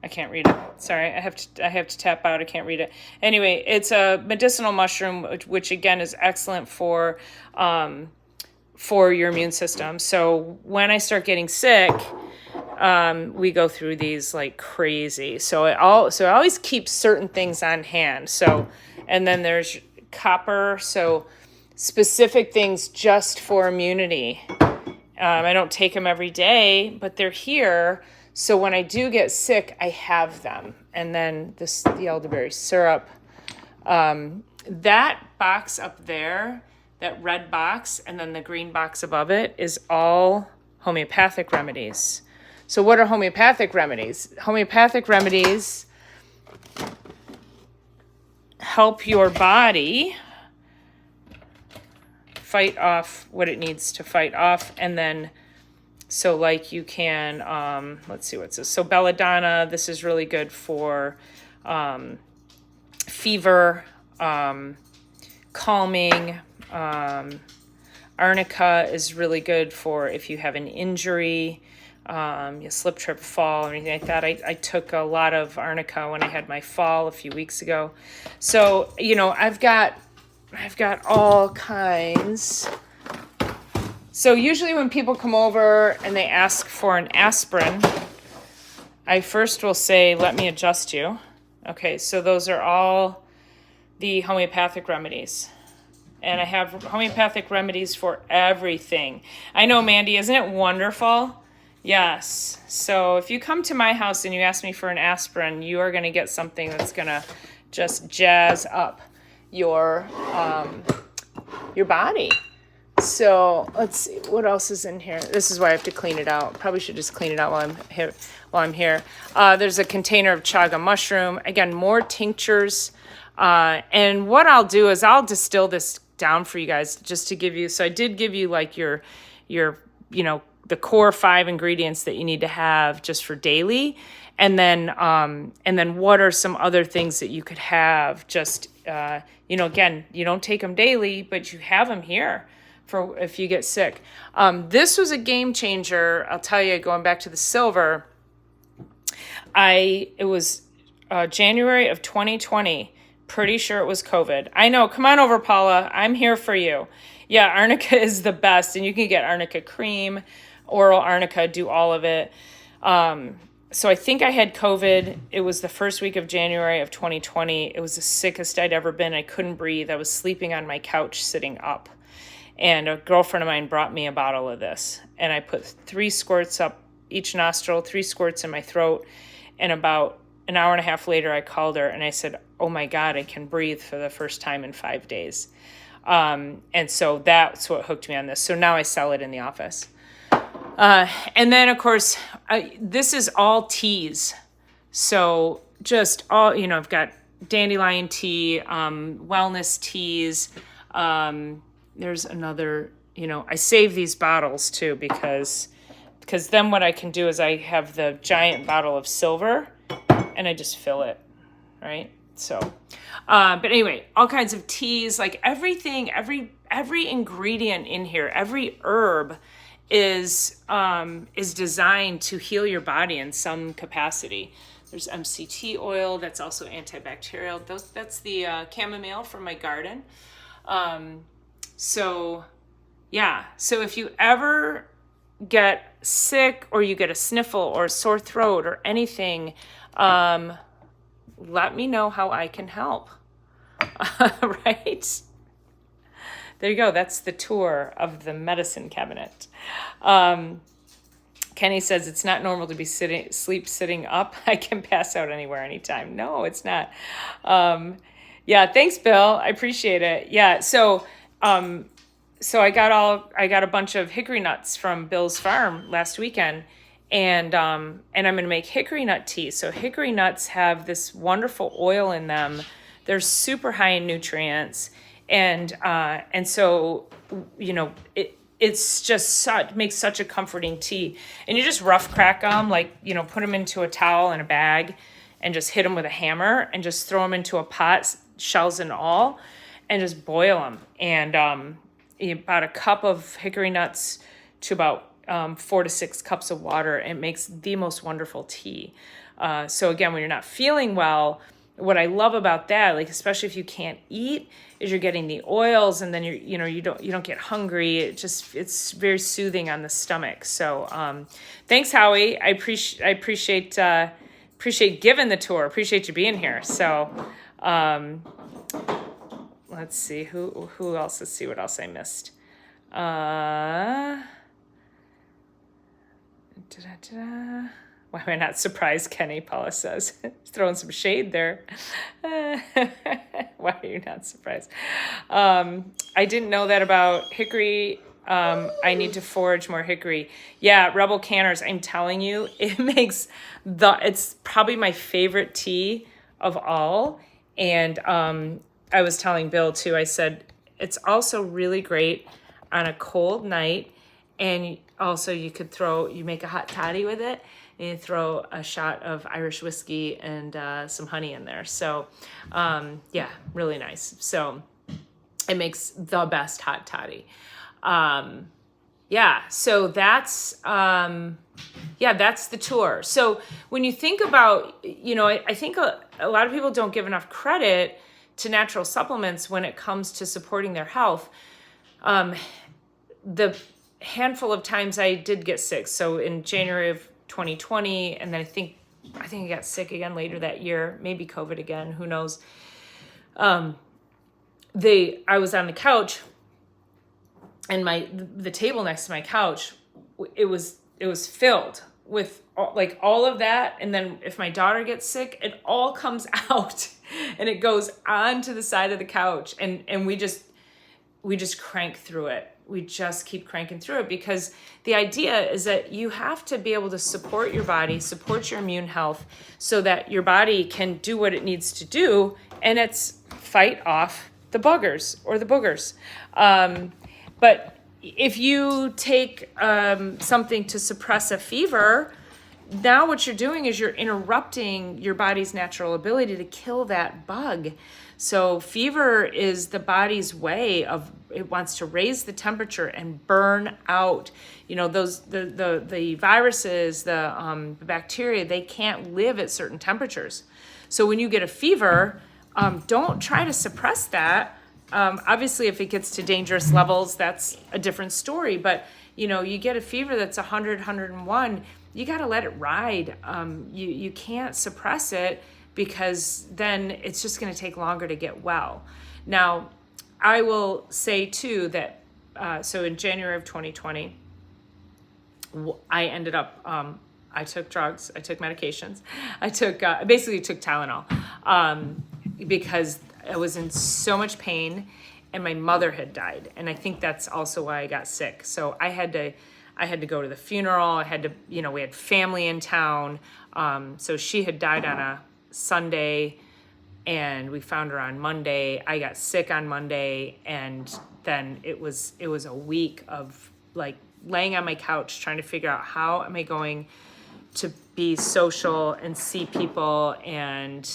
I can't read it. Sorry, I have to tap out. I can't read it. Anyway, it's a medicinal mushroom, which again is excellent for your immune system. So when I start getting sick, we go through these like crazy. So I always keep certain things on hand. So, and then there's copper. So specific things just for immunity. I don't take them every day, but they're here. So when I do get sick, I have them. And then the elderberry syrup. That box up there, that red box, and then the green box above it is all homeopathic remedies. So what are homeopathic remedies? Homeopathic remedies help your body fight off what it needs to fight off, and then so like you can, let's see what's this. So belladonna, this is really good for fever, calming. Arnica is really good for if you have an injury, you slip, trip, fall, or anything like that. I took a lot of arnica when I had my fall a few weeks ago. So, I've got all kinds. So usually when people come over and they ask for an aspirin, I first will say, let me adjust you. Okay, so those are all the homeopathic remedies. and I have homeopathic remedies for everything. I know, Mandy, isn't it wonderful? Yes. So if you come to my house and you ask me for an aspirin, you are going to get something that's going to just jazz up your body. So let's see what else is in here. This is why I have to clean it out. Probably should just clean it out while I'm here. There's a container of chaga mushroom. Again, more tinctures. And what I'll do is I'll distill this down for you guys just to give you. So I did give you like your the core 5 ingredients that you need to have just for daily, and then what are some other things that you could have just again, you don't take them daily, but you have them here for if you get sick. This was a game changer. I'll tell you, going back to the silver, it was January of 2020. Pretty sure it was COVID. I know. Come on over, Paula. I'm here for you. Yeah, arnica is the best, and you can get arnica cream, oral arnica, do all of it. So I think I had COVID. It was the first week of January of 2020. It was the sickest I'd ever been. I couldn't breathe. I was sleeping on my couch sitting up. And a girlfriend of mine brought me a bottle of this. And I put 3 squirts up each nostril, 3 squirts in my throat. And about an hour and a half later, I called her and I said, oh my God, I can breathe for the first time in 5 days. And so that's what hooked me on this. So now I sell it in the office. And then, of course, this is all teas. So just all, I've got dandelion tea, wellness teas. There's another, I save these bottles too, because then what I can do is I have the giant bottle of silver and I just fill it, right? So, but anyway, all kinds of teas, like everything, every ingredient in here, every herb is designed to heal your body in some capacity. There's MCT oil that's also antibacterial. That's the chamomile from my garden. So if you ever get sick or you get a sniffle or a sore throat or anything, let me know how I can help. Right? There you go. That's the tour of the medicine cabinet. Kenny says it's not normal to be sitting up. I can pass out anywhere, anytime. No, it's not. Yeah, thanks, Bill. I appreciate it. Yeah, so I got a bunch of hickory nuts from Bill's farm last weekend, and I'm going to make hickory nut tea. So hickory nuts have this wonderful oil in them. They're super high in nutrients, and so it's just makes such a comforting tea. And you just rough crack them, like put them into a towel and a bag, and just hit them with a hammer, and just throw them into a pot, shells and all, and just boil them. And about a cup of hickory nuts to about 4 to 6 cups of water. It makes the most wonderful tea. So again, when you're not feeling well, what I love about that, like especially if you can't eat, is you're getting the oils, and then you don't get hungry. It's very soothing on the stomach. So thanks, Howie. I appreciate giving the tour. Appreciate you being here. So let's see who else. Let's see what else I missed. Why am I not surprised, Kenny? Paula says. Throwing some shade there. Why are you not surprised? I didn't know that about hickory. I need to forage more hickory. Yeah, Rebel Canners, I'm telling you, it's probably my favorite tea of all. And I was telling Bill too, I said, it's also really great on a cold night. And also you make a hot toddy with it, and you throw a shot of Irish whiskey and some honey in there. So yeah, really nice. So it makes the best hot toddy. Yeah, so that's the tour. So when you think about, I think a lot of people don't give enough credit to natural supplements when it comes to supporting their health. The handful of times I did get sick. So in January of 2020, and then I think I got sick again later that year, maybe COVID again, who knows. I was on the couch, and the table next to my couch, it was filled with all of that. And then if my daughter gets sick, it all comes out and it goes onto the side of the couch, and we just crank through it. We just keep cranking through it, because the idea is that you have to be able to support your body, support your immune health, so that your body can do what it needs to do, and it's fight off the buggers or the boogers. But if you take something to suppress a fever, now what you're doing is you're interrupting your body's natural ability to kill that bug. So fever is the body's way of, it wants to raise the temperature and burn out, those the viruses, the bacteria. They can't live at certain temperatures. So when you get a fever, don't try to suppress that. Obviously, if it gets to dangerous levels, that's a different story. But you get a fever that's 100, 101, you got to let it ride. You can't suppress it, because then it's just going to take longer to get well. Now, I will say too that, so in January of 2020, I ended up, I took drugs, I took medications, I basically took Tylenol, because I was in so much pain, and my mother had died. And I think that's also why I got sick. So I had to go to the funeral. I had to, we had family in town. So she had died on a Sunday, and we found her on Monday. I got sick on Monday, and then it was a week of laying on my couch trying to figure out, how am I going to be social and see people and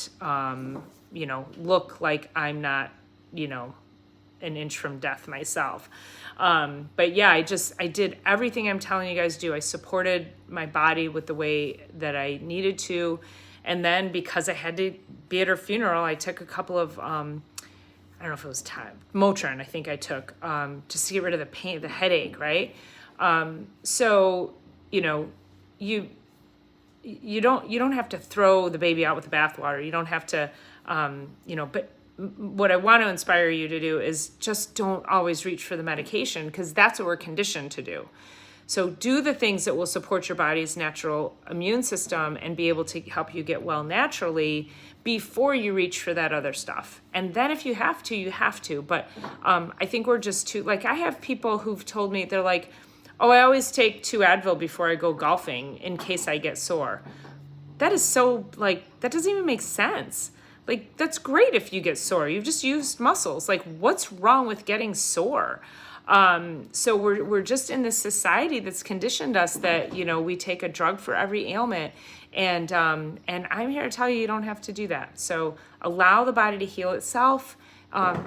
look like I'm not an inch from death myself. But yeah, I did everything I'm telling you guys to do. I supported my body with the way that I needed to. And then because I had to be at her funeral, I took a couple of, I don't know if it was Motrin, I think I took, just to get rid of the pain, the headache, right? So, you don't have to throw the baby out with the bathwater. You don't have to, but what I want to inspire you to do is just don't always reach for the medication, because that's what we're conditioned to do. So do the things that will support your body's natural immune system and be able to help you get well naturally before you reach for that other stuff. And then if you have to, you have to. But I think we're just too, I have people who've told me, they're like, oh, I always take 2 Advil before I go golfing in case I get sore. That is so, that doesn't even make sense. That's great if you get sore. You've just used muscles. What's wrong with getting sore? So we're just in this society that's conditioned us that, we take a drug for every ailment. And I'm here to tell you don't have to do that. So allow the body to heal itself.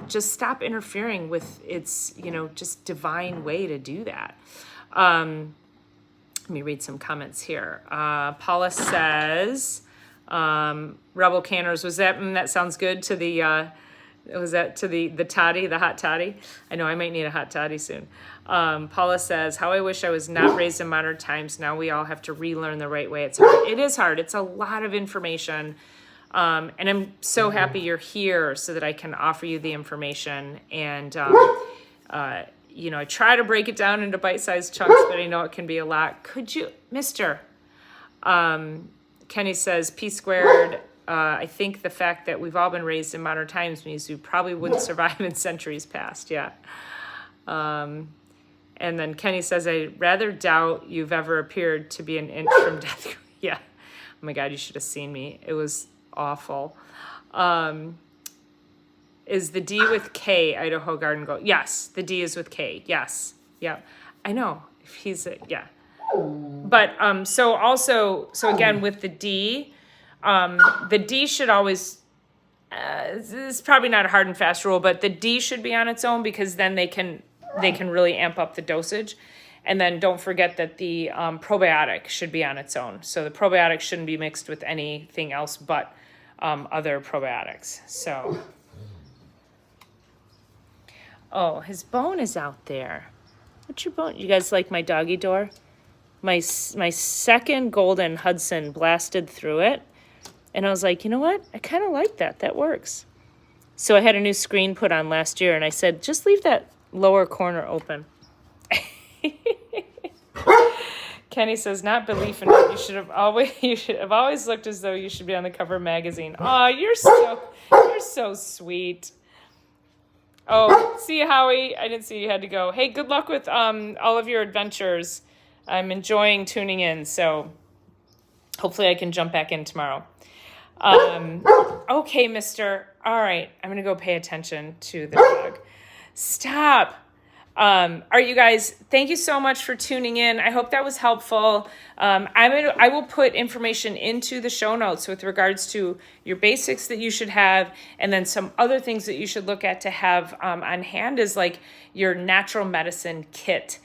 Just stop interfering with its, just divine way to do that. Let me read some comments here. Paula says, Rebel Canners, that sounds good to the, was that to the toddy, the hot toddy? I know I might need a hot toddy soon. Paula says, how I wish I was not raised in modern times. Now we all have to relearn the right way. It's hard. It is hard. It's a lot of information. And I'm so happy you're here so that I can offer you the information. And, I try to break it down into bite-sized chunks, but I know it can be a lot. Could you, Mr. Kenny says, P squared, I think the fact that we've all been raised in modern times means we probably wouldn't survive in centuries past. Yeah. And then Kenny says, I rather doubt you've ever appeared to be an inch from death. Yeah. Oh my God, you should have seen me. It was awful. Is the D with K, Idaho Garden Goat? Yes, the D is with K. Yes. Yeah. I know. If he's yeah. But so again with the D should always this is probably not a hard and fast rule, but the D should be on its own, because then they can really amp up the dosage. And then don't forget that the probiotic should be on its own. So the probiotic shouldn't be mixed with anything else but other probiotics. So oh, his bone is out there. What's your bone? You guys like my doggy door? My second golden Hudson blasted through it. And I was like, you know what? I kind of like that. That works. So I had a new screen put on last year, and I said, just leave that lower corner open. Kenny says, not belief in it. You should have always looked as though you should be on the cover of magazine. Oh, you're so sweet. Oh, see you, Howie. I didn't see you had to go. Hey, good luck with all of your adventures. I'm enjoying tuning in, so hopefully I can jump back in tomorrow. Okay, mister. All right, I'm going to go pay attention to the dog. Stop. All right, you guys, thank you so much for tuning in. I hope that was helpful. I will put information into the show notes with regards to your basics that you should have, and then some other things that you should look at to have on hand is like your natural medicine kit.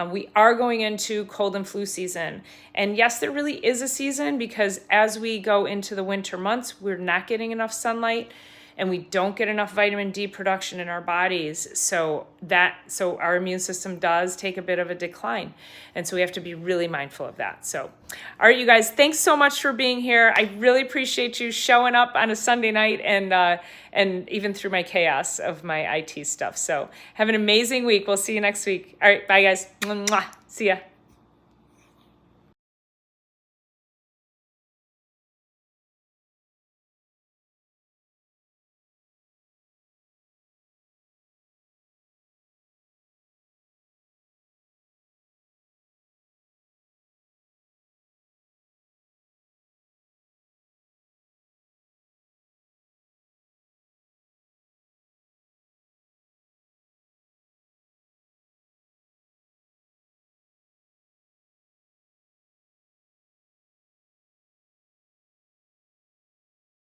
We are going into cold and flu season. And yes, there really is a season because as we go into the winter months, we're not getting enough sunlight and we don't get enough vitamin D production in our bodies. So our immune system does take a bit of a decline. And so we have to be really mindful of that. So, all right, you guys, thanks so much for being here. I really appreciate you showing up on a Sunday night and even through my chaos of my IT stuff. So have an amazing week. We'll see you next week. All right, bye guys. Mwah. See ya.